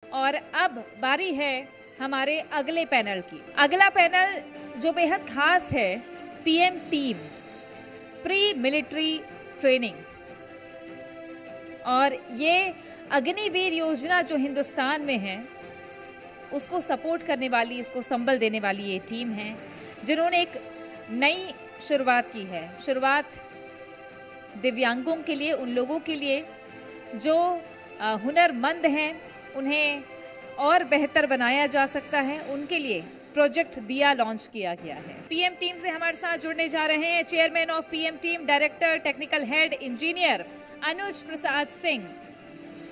और अब बारी है हमारे अगले पैनल की। अगला पैनल जो बेहद खास है, PM team pre military training. और ये अग्निवीर योजना जो हिंदुस्तान में है उसको सपोर्ट करने वाली, इसको संबल देने वाली ये टीम है जिन्होंने एक नई शुरुआत की है। शुरुआत दिव्यांगों के लिए, उन लोगों के लिए जो हुनरमंद हैं, उन्हें और बेहतर बनाया जा सकता है, उनके लिए प्रोजेक्ट दिया लॉन्च किया गया है। पीएम टीम से हमारे साथ जुड़ने जा रहे हैं chairman of PM team, director technical head engineer Anuj Prasad Singh.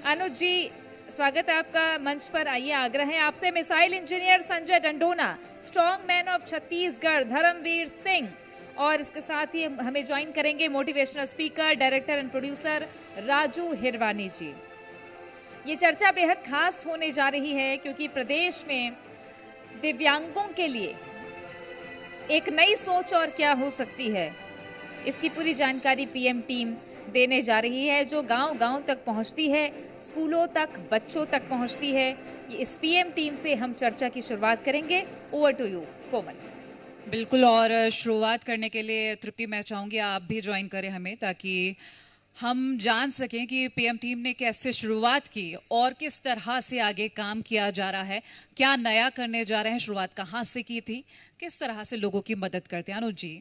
Anuj ji, स्वागत है आपका मंच पर। आइए, आग्रह है आपसे missile engineer Sanjay Dandona, strong man of Chhattisgarh Dharamvir Singh, और इसके साथ ही हमें ज्वाइन करेंगे motivational speaker, director and producer Raju Hirwani ji. ये चर्चा बेहद खास होने जा रही है क्योंकि प्रदेश में दिव्यांगों के लिए एक नई सोच और क्या हो सकती है, इसकी पूरी जानकारी पीएम टीम देने जा रही है, जो गांव-गांव तक पहुंचती है, स्कूलों तक, बच्चों तक पहुंचती है। ये इस पीएम टीम से हम चर्चा की शुरुआत करेंगे। ओवर टू यू कोमल। बिल्कुल, और शुरुआत करने के लिए तृप्ति मैं चाहूँगी आप भी ज्वाइन करें हमें, ताकि हम जान सकें कि पीएम टीम ने कैसे शुरुआत की और किस तरह से आगे काम किया जा रहा है, क्या नया करने जा रहे हैं, शुरुआत कहाँ से की थी, किस तरह से लोगों की मदद करते हैं। अनुज जी,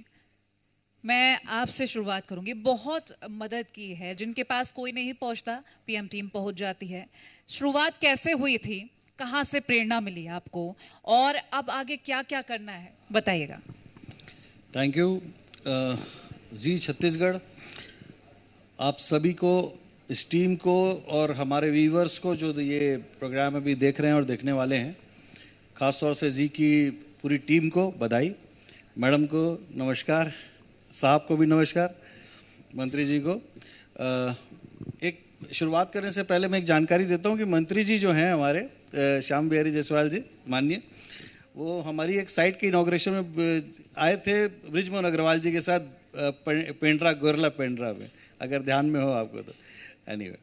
मैं आपसे शुरुआत करूंगी। बहुत मदद की है, जिनके पास कोई नहीं पहुंचता पीएम टीम पहुंच जाती है। शुरुआत कैसे हुई थी, कहाँ से प्रेरणा मिली आपको, और अब आगे क्या क्या करना है, बताइएगा। थैंक यू जी छत्तीसगढ़, आप सभी को, इस टीम को और हमारे व्यूवर्स को जो ये प्रोग्राम अभी देख रहे हैं और देखने वाले हैं, ख़ास तौर से जी की पूरी टीम को बधाई, मैडम को नमस्कार, साहब को भी नमस्कार, मंत्री जी को। एक शुरुआत करने से पहले मैं एक जानकारी देता हूँ कि मंत्री जी जो हैं हमारे श्याम बिहारी जायसवाल जी माननीय, वो हमारी एक साइट के इनॉग्रेशन में आए थे बृजमोहन अग्रवाल जी के साथ पेंड्रा, गोरला पेंड्रा में, अगर ध्यान में हो आपको तो। एनीवे,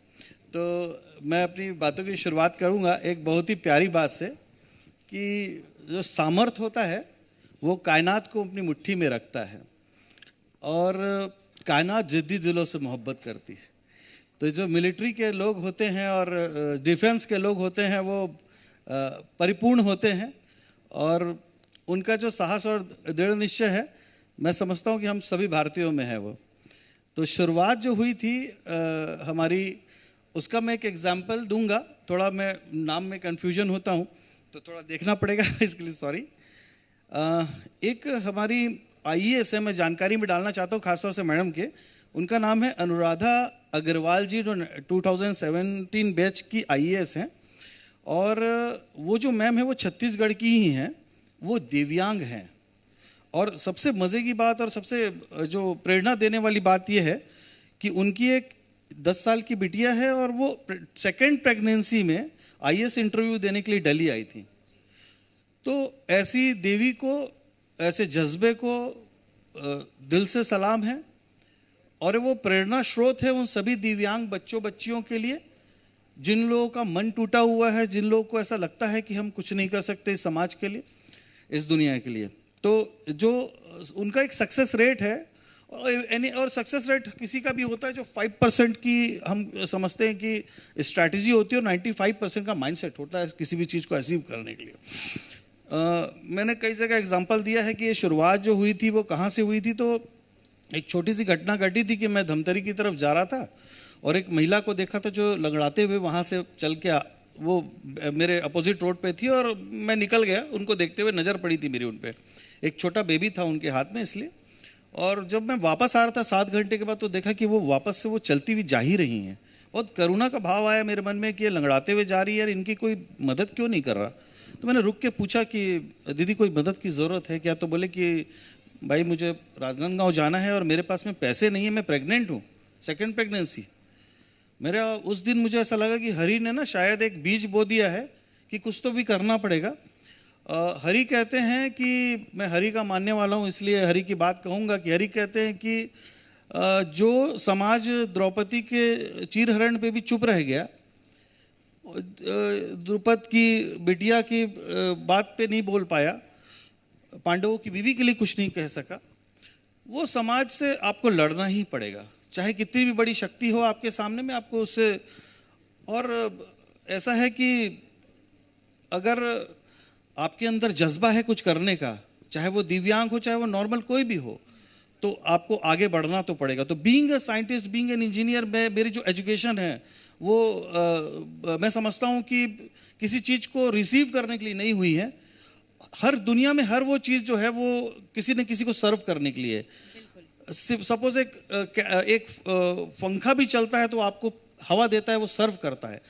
तो मैं अपनी बातों की शुरुआत करूंगा एक बहुत ही प्यारी बात से कि जो सामर्थ्य होता है वो कायनात को अपनी मुट्ठी में रखता है और कायनात जिद्दी दिलों से मोहब्बत करती है। तो जो मिलिट्री के लोग होते हैं और डिफेंस के लोग होते हैं वो परिपूर्ण होते हैं और उनका जो साहस और दृढ़ निश्चय है, मैं समझता हूँ कि हम सभी भारतीयों में है वो। तो शुरुआत जो हुई थी हमारी, उसका मैं एक एग्जाम्पल दूंगा। थोड़ा मैं नाम में कन्फ्यूजन होता हूँ तो थोड़ा देखना पड़ेगा इसके लिए सॉरी। एक हमारी आईएएस है, मैं जानकारी में डालना चाहता हूँ खासतौर से मैडम के, उनका नाम है अनुराधा अग्रवाल जी, जो 2017 बैच की आईएएस हैं। और वो जो मैम है वो छत्तीसगढ़ की ही हैं, वो दिव्यांग हैं। और सबसे मज़े की बात और सबसे जो प्रेरणा देने वाली बात ये है कि उनकी एक 10 साल की बिटिया है और वो सेकेंड प्रेगनेंसी में आईएएस इंटरव्यू देने के लिए दिल्ली आई थी। तो ऐसी देवी को, ऐसे जज्बे को दिल से सलाम है और वो प्रेरणा स्रोत है उन सभी दिव्यांग बच्चों बच्चियों के लिए जिन लोगों का मन टूटा हुआ है, जिन लोगों को ऐसा लगता है कि हम कुछ नहीं कर सकते इस समाज के लिए, इस दुनिया के लिए। तो जो उनका एक सक्सेस रेट है, और सक्सेस रेट किसी का भी होता है जो 5% की हम समझते हैं कि स्ट्रैटेजी होती है और 95% का माइंडसेट होता है किसी भी चीज़ को अचीव करने के लिए। मैंने कई जगह एग्जांपल दिया है कि ये शुरुआत जो हुई थी वो कहाँ से हुई थी। तो एक छोटी सी घटना घटी थी कि मैं धमतरी की तरफ जा रहा था और एक महिला को देखा था जो लंगड़ाते हुए वहाँ से चल के वो मेरे अपोजिट रोड पे थी और मैं निकल गया, उनको देखते हुए नज़र पड़ी थी मेरी उन पर। एक छोटा बेबी था उनके हाथ में, इसलिए। और जब मैं वापस आ रहा था 7 घंटे के बाद तो देखा कि वो वापस से वो चलती हुई जा ही रही हैं। बहुत करुणा का भाव आया मेरे मन में कि ये लंगड़ाते हुए जा रही है यार, इनकी कोई मदद क्यों नहीं कर रहा। तो मैंने रुक के पूछा कि दीदी कोई मदद की ज़रूरत है क्या। तो बोले कि भाई मुझे राजनांदगांव जाना है और मेरे पास में पैसे नहीं है, मैं प्रेग्नेंट हूँ, सेकेंड प्रेगनेंसी। मेरा उस दिन मुझे ऐसा लगा कि हरि ने ना शायद एक बीज बो दिया है कि कुछ तो भी करना पड़ेगा। हरि कहते हैं कि मैं हरि का मानने वाला हूँ इसलिए हरि की बात कहूँगा कि हरि कहते हैं कि जो समाज द्रौपदी के चीरहरण पे भी चुप रह गया, द्रुपद की बिटिया की बात पे नहीं बोल पाया, पांडवों की बीवी के लिए कुछ नहीं कह सका, वो समाज से आपको लड़ना ही पड़ेगा, चाहे कितनी भी बड़ी शक्ति हो आपके सामने में, आपको उससे। और ऐसा है कि अगर आपके अंदर जज्बा है कुछ करने का, चाहे वो दिव्यांग हो चाहे वो नॉर्मल कोई भी हो, तो आपको आगे बढ़ना तो पड़ेगा। तो being a scientist, being an engineer, मेरी जो एजुकेशन है वो मैं समझता हूँ कि किसी चीज़ को रिसीव करने के लिए नहीं हुई है। हर दुनिया में हर वो चीज़ जो है वो किसी न किसी को सर्व करने के लिए। सपोज एक पंखा भी चलता है तो आपको हवा देता है, वो सर्व करता है।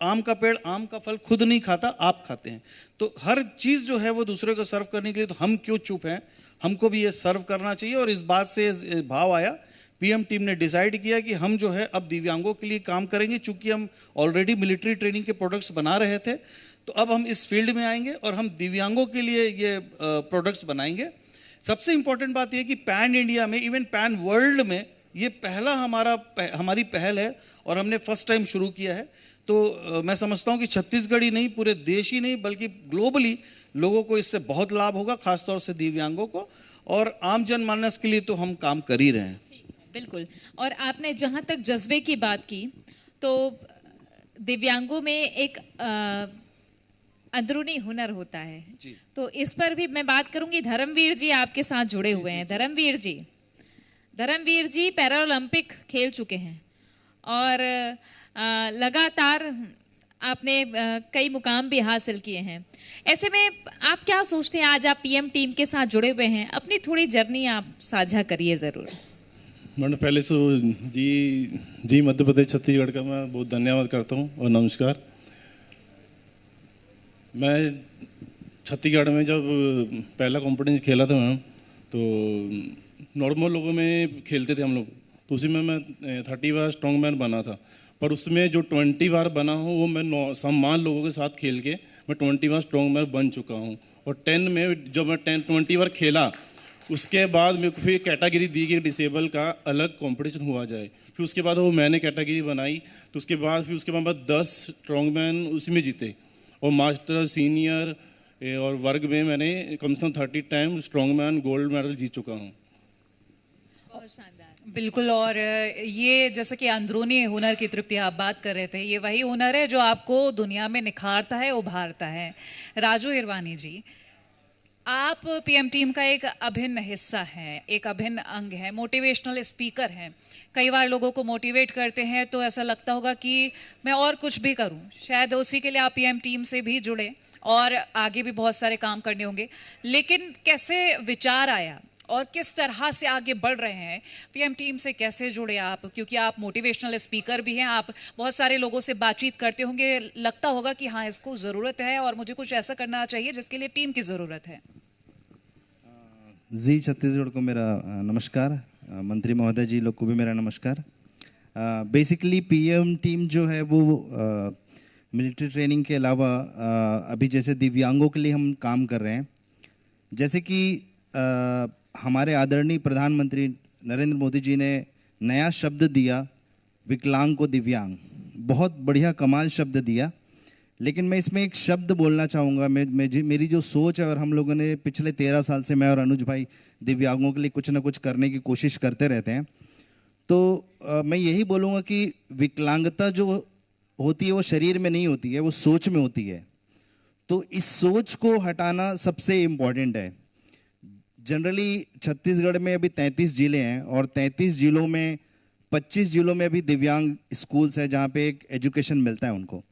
आम का पेड़ आम का फल खुद नहीं खाता, आप खाते हैं। तो हर चीज़ जो है वो दूसरे को सर्व करने के लिए, तो हम क्यों चुप हैं, हमको भी ये सर्व करना चाहिए। और इस बात से भाव आया, पीएम टीम ने डिसाइड किया कि हम जो है अब दिव्यांगों के लिए काम करेंगे। चूंकि हम ऑलरेडी मिलिट्री ट्रेनिंग के प्रोडक्ट्स बना रहे थे, तो अब हम इस फील्ड में आएंगे और हम दिव्यांगों के लिए ये प्रोडक्ट्स बनाएंगे। सबसे इंपॉर्टेंट बात यह कि पैन इंडिया में, इवन पैन वर्ल्ड में ये पहला हमारी पहल है और हमने फर्स्ट टाइम शुरू किया है। तो मैं समझता हूँ कि छत्तीसगढ़ ही नहीं, पूरे देश ही नहीं बल्कि ग्लोबली लोगों को इससे बहुत लाभ होगा, खासतौर से दिव्यांगों को, और आम जनमानस के लिए तो हम काम कर ही रहे हैं। बिल्कुल। और आपने जहाँ तक जज्बे की बात की, तो दिव्यांगों में एक अंदरूनी हुनर होता है जी। तो इस पर भी मैं बात करूंगी। धर्मवीर जी आपके साथ जुड़े हुए हैं। धर्मवीर जी पैरा ओलंपिक खेल चुके हैं और लगातार आपने कई मुकाम भी हासिल किए हैं। ऐसे में आप क्या सोचते हैं, आज आप पीएम टीम के साथ जुड़े हुए हैं, अपनी थोड़ी जर्नी आप साझा करिए ज़रूर। मैंने पहले से जी मध्य प्रदेश छत्तीसगढ़ का मैं बहुत धन्यवाद करता हूँ और नमस्कार। मैं छत्तीसगढ़ में जब पहला कॉम्पिटिशन खेला था मैम, तो नॉर्मल लोगों में खेलते थे हम लोग, तो उसी में मैं 30 बार स्ट्रॉन्ग मैन बना था। पर उसमें जो 20 बार बना हूँ वो मैं सम्मान लोगों के साथ खेल के मैं 20 बार स्ट्रॉन्ग मैन बन चुका हूँ। और 10 में जब मैं 20 बार खेला, उसके बाद मेरे को फिर कैटेगरी दी कि डिसेबल का अलग कंपटीशन हुआ जाए। फिर उसके बाद वो मैंने कैटेगरी बनाई, तो उसके बाद मैं 10 स्ट्रॉन्ग मैन उसमें जीते, और मास्टर सीनियर और वर्ग में मैंने कम से कम 30 time strong man gold medal जीत चुका हूँ। बहुत शानदार। बिल्कुल। और ये जैसे कि अंदरूनी हुनर की तृप्ति आप बात कर रहे थे, ये वही हुनर है जो आपको दुनिया में निखारता है, उभारता है। राजू हिरवानी जी, आप पीएम टीम का एक अभिन्न हिस्सा हैं, एक अभिन्न अंग है, मोटिवेशनल स्पीकर हैं। कई बार लोगों को मोटिवेट करते हैं तो ऐसा लगता होगा कि मैं और कुछ भी करूं, शायद उसी के लिए आप पीएम टीम से भी जुड़े और आगे भी बहुत सारे काम करने होंगे। लेकिन कैसे विचार आया और किस तरह से आगे बढ़ रहे हैं, पीएम टीम से कैसे जुड़े आप? क्योंकि आप मोटिवेशनल स्पीकर भी हैं, आप बहुत सारे लोगों से बातचीत करते होंगे, लगता होगा कि हाँ इसको ज़रूरत है और मुझे कुछ ऐसा करना चाहिए जिसके लिए टीम की ज़रूरत है। जी छत्तीसगढ़ को मेरा नमस्कार, मंत्री महोदय जी लोग को भी मेरा नमस्कार। बेसिकली पीएम टीम जो है वो मिलिट्री ट्रेनिंग के अलावा अभी जैसे दिव्यांगों के लिए हम काम कर रहे हैं। जैसे कि हमारे आदरणीय प्रधानमंत्री नरेंद्र मोदी जी ने नया शब्द दिया, विकलांग को दिव्यांग, बहुत बढ़िया कमाल शब्द दिया। लेकिन मैं इसमें एक शब्द बोलना चाहूँगा। मेरी जो सोच है, और हम लोगों ने पिछले 13 साल से, मैं और अनुज भाई दिव्यांगों के लिए कुछ ना कुछ करने की कोशिश करते रहते हैं। तो मैं यही बोलूँगा कि विकलांगता जो होती है वो शरीर में नहीं होती है, वो सोच में होती है। तो इस सोच को हटाना सबसे इम्पॉर्टेंट है। जनरली छत्तीसगढ़ में अभी 33 जिले हैं और 33 जिलों में 25 जिलों में अभी दिव्यांग स्कूल्स हैं जहाँ पे एक एजुकेशन मिलता है उनको।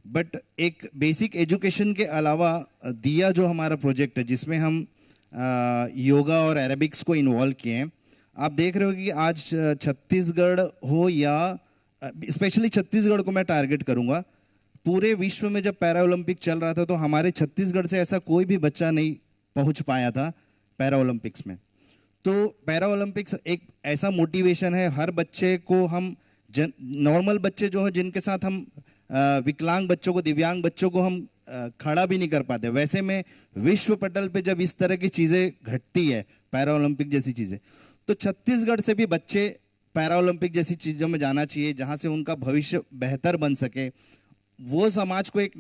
बट एक बेसिक एजुकेशन के अलावा दिया जो हमारा प्रोजेक्ट है, जिसमें हम योगा और एरोबिक्स को इन्वॉल्व किए हैं। आप देख रहे हो कि आज छत्तीसगढ़ हो या स्पेशली छत्तीसगढ़ को मैं टारगेट करूँगा, पूरे विश्व में जब पैरा ओलंपिक चल रहा था तो हमारे छत्तीसगढ़ से ऐसा कोई भी बच्चा नहीं पहुँच पाया था पैरा ओलंपिक्स में। तो पैरा ओलंपिक्स एक ऐसा मोटिवेशन है, हर बच्चे को हम नॉर्मल बच्चे जो है जिनके साथ हम विकलांग बच्चों को, दिव्यांग बच्चों को हम खड़ा भी नहीं कर पाते, वैसे में विश्व पटल पे जब इस तरह की चीज़ें घटती है, पैरा ओलंपिक जैसी चीज़ें, तो छत्तीसगढ़ से भी बच्चे पैरा ओलंपिक जैसी चीज़ों में जाना चाहिए जहाँ से उनका भविष्य बेहतर बन सके। वो समाज को एक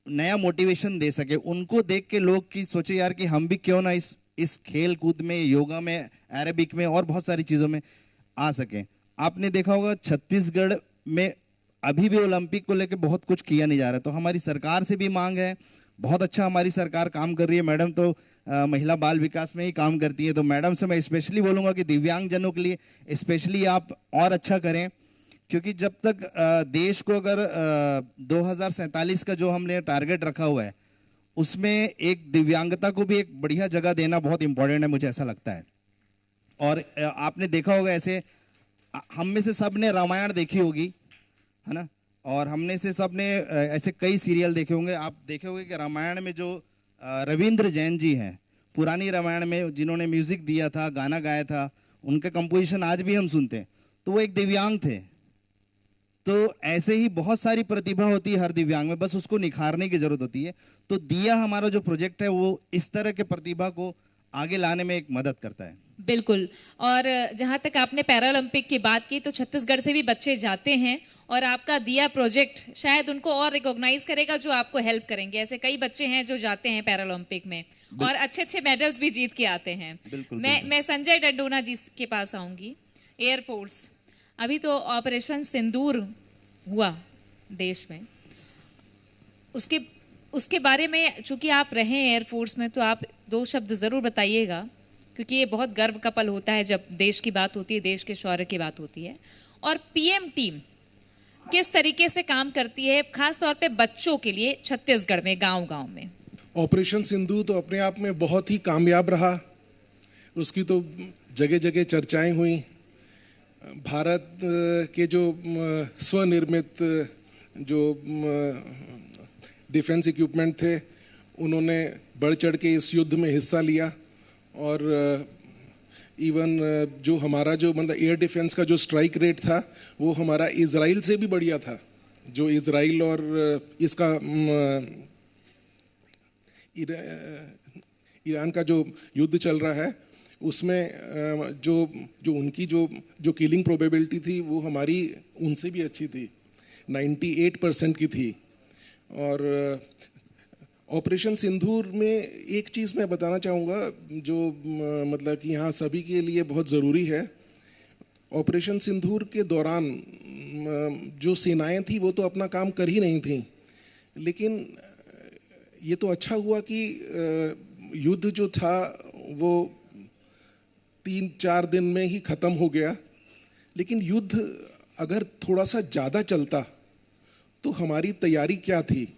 नया मोटिवेशन दे सके, उनको देख के लोग की सोचे यार कि हम भी क्यों ना इस खेल कूद में, योगा में, अरेबिक में और बहुत सारी चीज़ों में आ सकें। आपने देखा होगा छत्तीसगढ़ में अभी भी ओलंपिक को लेके बहुत कुछ किया नहीं जा रहा, तो हमारी सरकार से भी मांग है। बहुत अच्छा हमारी सरकार काम कर रही है। मैडम तो महिला बाल विकास में ही काम करती है, तो मैडम से मैं स्पेशली बोलूँगा कि दिव्यांगजनों के लिए स्पेशली आप और अच्छा करें, क्योंकि जब तक देश को अगर 2047 का जो हमने टारगेट रखा हुआ है उसमें एक दिव्यांगता को भी एक बढ़िया जगह देना बहुत इंपॉर्टेंट है, मुझे ऐसा लगता है। और आपने देखा होगा ऐसे हम में से सब ने रामायण देखी होगी, है ना, और हमने से सब ने ऐसे कई सीरियल देखे होंगे। आप देखे होंगे कि रामायण में जो रविंद्र जैन जी हैं, पुरानी रामायण में जिन्होंने म्यूजिक दिया था, गाना गाया था, उनके कंपोजिशन आज भी हम सुनते हैं, तो वो एक दिव्यांग थे। तो ऐसे ही बहुत सारी प्रतिभा होती है हर दिव्यांग में, बस उसको निखारने की जरूरत होती है। तो दिया हमारा जो प्रोजेक्ट है वो इस तरह के प्रतिभा को आगे लाने में एक मदद करता है। बिल्कुल। और जहाँ तक आपने पैरालंपिक की बात की, तो छत्तीसगढ़ से भी बच्चे जाते हैं और आपका दिया प्रोजेक्ट शायद उनको और रिकॉग्नाइज करेगा, जो आपको हेल्प करेंगे। ऐसे कई बच्चे हैं जो जाते हैं पैरालंपिक में और अच्छे अच्छे मेडल्स भी जीत के आते हैं। मैं संजय डंडोना जी के पास आऊँगी। एयरफोर्स, अभी तो ऑपरेशन सिंदूर हुआ देश में, उसके बारे में चूंकि आप रहे एयरफोर्स में, तो आप 2 शब्द ज़रूर बताइएगा, क्योंकि ये बहुत गर्व का पल होता है जब देश की बात होती है, देश के शौर्य की बात होती है। और पीएम टीम किस तरीके से काम करती है खास तौर पे बच्चों के लिए छत्तीसगढ़ में, गांव-गांव में? ऑपरेशन सिंधु तो अपने आप में बहुत ही कामयाब रहा, उसकी तो जगह जगह चर्चाएं हुई। भारत के जो स्वनिर्मित जो डिफेंस इक्विपमेंट थे, उन्होंने बढ़ चढ़ के इस युद्ध में हिस्सा लिया। और इवन जो हमारा जो मतलब एयर डिफेंस का जो स्ट्राइक रेट था, वो हमारा इजराइल से भी बढ़िया था। जो इजराइल और इसका ईरान का जो युद्ध चल रहा है, उसमें जो उनकी जो किलिंग प्रोबेबिलिटी थी, वो हमारी उनसे भी अच्छी थी, 98% की थी। और ऑपरेशन सिंदूर में एक चीज़ मैं बताना चाहूँगा जो मतलब कि यहाँ सभी के लिए बहुत ज़रूरी है। ऑपरेशन सिंदूर के दौरान जो सेनाएं थी वो तो अपना काम कर ही नहीं थी, लेकिन ये तो अच्छा हुआ कि युद्ध जो था वो 3-4 दिन में ही ख़त्म हो गया। लेकिन युद्ध अगर थोड़ा सा ज़्यादा चलता तो हमारी तैयारी क्या थी?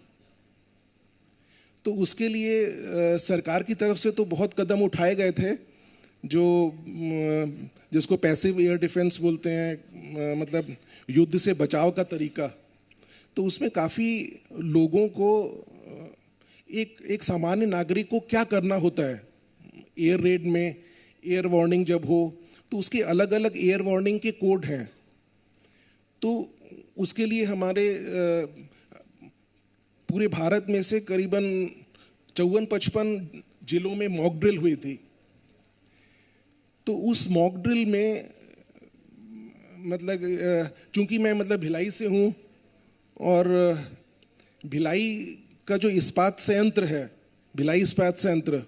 तो उसके लिए सरकार की तरफ से तो बहुत कदम उठाए गए थे, जो जिसको पैसिव एयर डिफेंस बोलते हैं, मतलब युद्ध से बचाव का तरीका। तो उसमें काफ़ी लोगों को, एक सामान्य नागरिक को क्या करना होता है एयर रेड में, एयर वार्निंग जब हो तो उसके अलग अलग एयर वार्निंग के कोड हैं। तो उसके लिए हमारे पूरे भारत में से करीबन 54-55 जिलों में मॉक ड्रिल हुई थी। तो उस मॉक ड्रिल में मतलब चूंकि मैं मतलब भिलाई से हूँ, और भिलाई का जो इस्पात संयंत्र है, भिलाई इस्पात संयंत्र,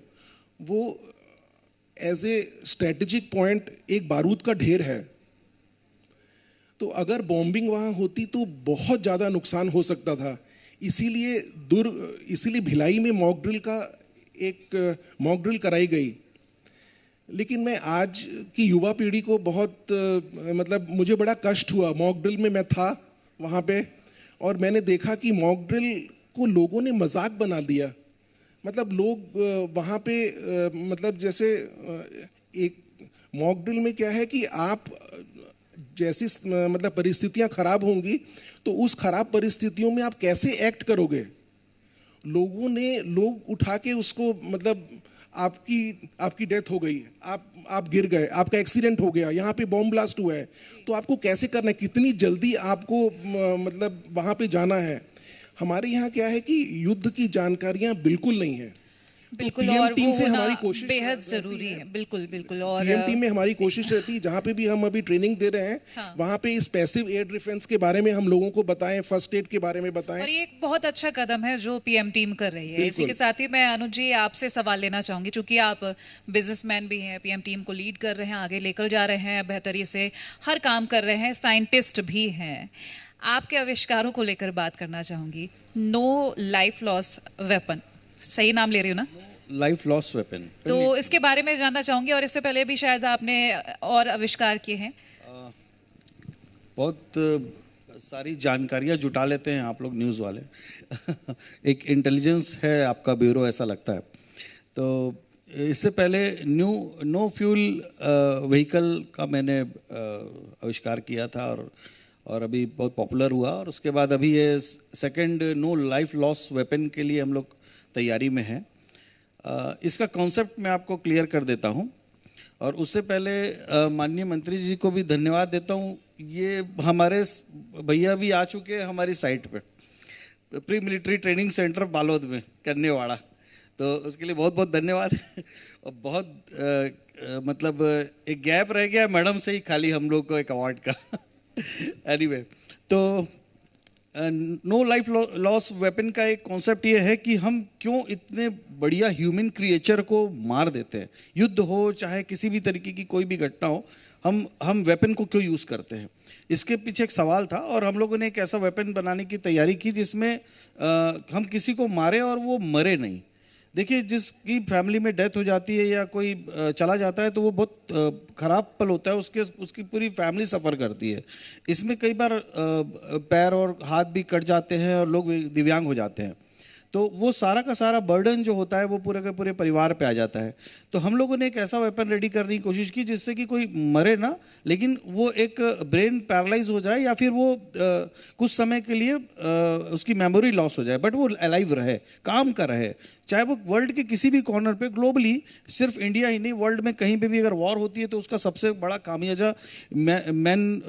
वो एज ए स्ट्रेटेजिक पॉइंट एक बारूद का ढेर है। तो अगर बॉम्बिंग वहाँ होती तो बहुत ज़्यादा नुकसान हो सकता था। इसीलिए भिलाई में मॉक ड्रिल का एक मॉक ड्रिल कराई गई। लेकिन मैं आज की युवा पीढ़ी को बहुत मतलब मुझे बड़ा कष्ट हुआ। मॉक ड्रिल में मैं था वहाँ पे, और मैंने देखा कि मॉक ड्रिल को लोगों ने मजाक बना दिया। मतलब लोग वहाँ पे मतलब जैसे एक मॉक ड्रिल में क्या है कि आप जैसी मतलब परिस्थितियाँ खराब होंगी तो उस खराब परिस्थितियों में आप कैसे एक्ट करोगे। लोग उठा के उसको मतलब आपकी डेथ हो गई, आप गिर गए, आपका एक्सीडेंट हो गया, यहाँ पे बॉम्ब ब्लास्ट हुआ है, तो आपको कैसे करना है, कितनी जल्दी आपको मतलब वहाँ पे जाना है। हमारे यहाँ क्या है कि युद्ध की जानकारियाँ बिल्कुल नहीं है। बिल्कुल, PM और टीम वो से होना हमारी कोशिश बेहद जरूरी है। बिल्कुल बिल्कुल। और PM टीम में हमारी कोशिश रहती है जहाँ पे भी हम अभी ट्रेनिंग दे रहे हैं, हाँ। वहाँ पे इस पैसिव एयर डिफेंस के बारे में हम लोगों को बताएं, फर्स्ट एड के बारे में बताएं। और ये एक बहुत अच्छा कदम है जो पीएम टीम कर रही है। इसी के साथ ही मैं अनुज जी आपसे सवाल लेना चाहूंगी, क्योंकि आप बिजनेसमैन भी हैं, पीएम टीम को लीड कर रहे हैं, आगे लेकर जा रहे हैं, बेहतरी से हर काम कर रहे हैं, साइंटिस्ट भी हैं। आपके आविष्कारों को लेकर बात करना चाहूंगी। नो लाइफ लॉस वेपन, सही नाम ले रही हूँ ना? लाइफ लॉस वेपन, तो इसके बारे में जानना चाहूंगी, और इससे पहले भी शायद आपने और आविष्कार किए हैं। बहुत सारी जानकारियाँ जुटा लेते हैं आप लोग न्यूज़ वाले। एक इंटेलिजेंस है आपका ब्यूरो, ऐसा लगता है। तो इससे पहले नो फ्यूल व्हीकल का मैंने आविष्कार किया था, और अभी बहुत पॉपुलर हुआ। और उसके बाद अभी ये second no life loss weapon के लिए हम लोग तैयारी में हैं। इसका कॉन्सेप्ट मैं आपको क्लियर कर देता हूँ, और उससे पहले माननीय मंत्री जी को भी धन्यवाद देता हूँ। ये हमारे भैया भी आ चुके हैं हमारी साइट पे, pre military training centre Balod में, करनेवाड़ा। तो उसके लिए बहुत बहुत धन्यवाद। और बहुत मतलब एक गैप रह गया मैडम से ही खाली हम लोग को एक अवार्ड का। एनीवे, तो नो लाइफ लॉस वेपन का एक कॉन्सेप्ट ये है कि हम क्यों इतने बढ़िया ह्यूमन क्रिएचर को मार देते हैं। युद्ध हो चाहे किसी भी तरीके की कोई भी घटना हो, हम वेपन को क्यों यूज़ करते हैं। इसके पीछे एक सवाल था, और हम लोगों ने एक ऐसा वेपन बनाने की तैयारी की जिसमें हम किसी को मारे और वो मरे नहीं। देखिए, जिसकी फैमिली में डेथ हो जाती है या कोई चला जाता है तो वो बहुत ख़राब पल होता है, उसकी पूरी फैमिली सफ़र करती है। इसमें कई बार पैर और हाथ भी कट जाते हैं और लोग दिव्यांग हो जाते हैं। तो वो सारा का सारा बर्डन जो होता है वो पूरे के पूरे परिवार पे आ जाता है। तो हम लोगों ने एक ऐसा वेपन रेडी करने की कोशिश की जिससे कि कोई मरे ना, लेकिन वो एक ब्रेन पैरालाइज हो जाए या फिर वो कुछ समय के लिए उसकी मेमोरी लॉस हो जाए, बट वो अलाइव रहे, काम कर रहे। चाहे वो वर्ल्ड के किसी भी कॉर्नर पे, ग्लोबली, सिर्फ इंडिया ही नहीं, वर्ल्ड में कहीं पे भी अगर वॉर होती है तो उसका सबसे बड़ा खामियाजा मैन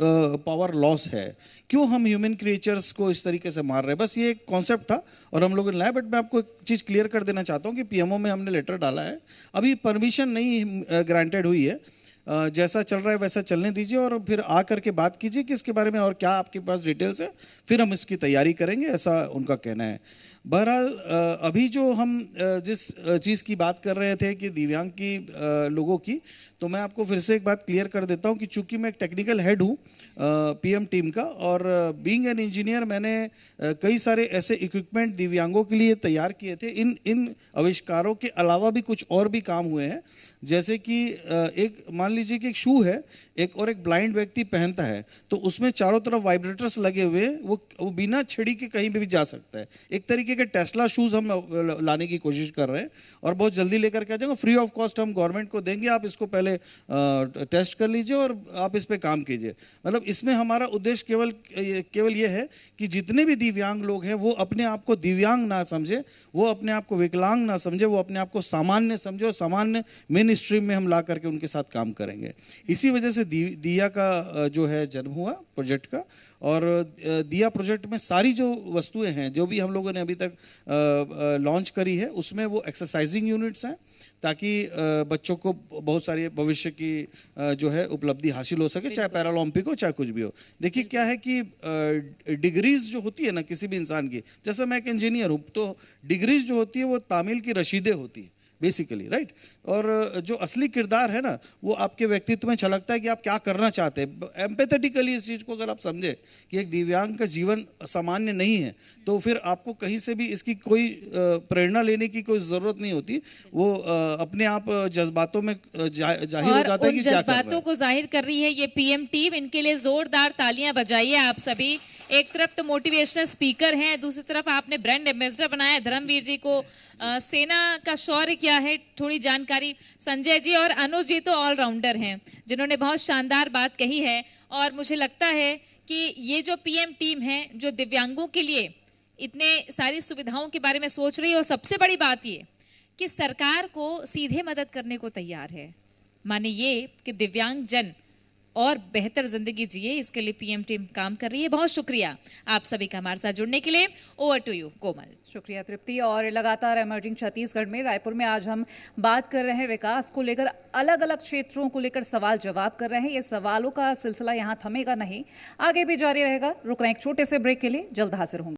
पावर लॉस है। क्यों हम ह्यूमन क्रिएचर्स को इस तरीके से मार रहे हैं, बस ये एक कॉन्सेप्ट था और हम लोगों ने लाया। बट मैं आपको एक चीज़ क्लियर कर देना चाहता हूँ कि पीएमओ में हमने लेटर डाला है, अभी परमिशन नहीं ग्रांटेड हुई है। जैसा चल रहा है वैसा चलने दीजिए, और फिर आ करके बात कीजिए कि इसके बारे में और क्या आपके पास डिटेल्स है, फिर हम इसकी तैयारी करेंगे, ऐसा उनका कहना है। बहरहाल अभी जो हम जिस चीज़ की बात कर रहे थे कि दिव्यांग की लोगों की, तो मैं आपको फिर से एक बात क्लियर कर देता हूँ कि चूंकि मैं एक टेक्निकल हेड हूँ पीएम टीम का, और बीइंग एन इंजीनियर मैंने कई सारे ऐसे इक्विपमेंट दिव्यांगों के लिए तैयार किए थे। इन आविष्कारों के अलावा भी कुछ और भी काम हुए हैं, जैसे कि एक मान लीजिए कि एक शू है, एक ब्लाइंड व्यक्ति पहनता है, तो उसमें चारों तरफ वाइब्रेटर्स लगे हुए, वो बिना छड़ी के कहीं पे भी जा सकता है। एक तरीके के टेस्ला शूज़ हम लाने की कोशिश कर रहे हैं, और बहुत जल्दी लेकर के आ जाएंगे, फ्री ऑफ कॉस्ट हम गवर्नमेंट को देंगे। आप इसको पहले टेस्ट कर लीजिए और आप इस पर काम कीजिए। मतलब इसमें हमारा उद्देश्य केवल ये है कि जितने भी दिव्यांग लोग हैं वो अपने आप को दिव्यांग ना समझे, वो अपने आप को विकलांग ना समझे, वो अपने आप को सामान्य समझे, और सामान्य मेन स्ट्रीम में हम ला करके उनके साथ काम करेंगे। इसी वजह से दिया का जो है जन्म हुआ प्रोजेक्ट का। और दिया प्रोजेक्ट में सारी जो वस्तुएं हैं जो भी हम लोगों ने अभी तक लॉन्च करी है, उसमें वो एक्सरसाइजिंग यूनिट्स हैं, ताकि बच्चों को बहुत सारी भविष्य की जो है उपलब्धि हासिल हो सके, चाहे पैरालंपिक हो चाहे कुछ भी हो। देखिए क्या है कि डिग्रीज जो होती है ना किसी भी इंसान की, जैसे मैं एक इंजीनियर हूँ, तो डिग्रीज जो होती है वो तामील की रशीदें होती है बेसिकली, राइट। और जो असली किरदार है ना, वो आपके व्यक्तित्व में झलकता है कि आप क्या करना चाहते हैं। एम्पैथेटिकली इस चीज़ को अगर आप समझे कि एक दिव्यांग का जीवन सामान्य नहीं है, तो फिर आपको कहीं से भी इसकी कोई प्रेरणा लेने की कोई ज़रूरत नहीं होती। वो अपने आप जज्बातों में जाहिर हो जाता है कि क्या जज्बातों को जाहिर कर रही है ये पीएम टीम। इनके लिए जोरदार तालियां बजाइए आप सभी। एक तरफ तो मोटिवेशनल स्पीकर हैं, दूसरी तरफ आपने ब्रांड एम्बेसडर बनाया धर्मवीर जी को। सेना का शौर्य क्या है थोड़ी जानकारी। संजय जी और अनुज जी तो ऑलराउंडर हैं जिन्होंने बहुत शानदार बात कही है, और मुझे लगता है कि ये जो पीएम टीम है जो दिव्यांगों के लिए इतने सारी सुविधाओं के बारे में सोच रही है, और सबसे बड़ी बात ये कि सरकार को सीधे मदद करने को तैयार है। माने ये कि दिव्यांग जन और बेहतर जिंदगी जिए, इसके लिए पीएम टीम काम कर रही है। बहुत शुक्रिया आप सभी का हमारे साथ जुड़ने के लिए। ओवर टू यू कोमल। शुक्रिया तृप्ति। और लगातार इमर्जिंग छत्तीसगढ़ में रायपुर में आज हम बात कर रहे हैं विकास को लेकर, अलग अलग क्षेत्रों को लेकर सवाल जवाब कर रहे हैं। ये सवालों का सिलसिला यहाँ थमेगा नहीं, आगे भी जारी रहेगा। रुक रहे हैं एक छोटे से ब्रेक के लिए, जल्द हाजिर होंगे।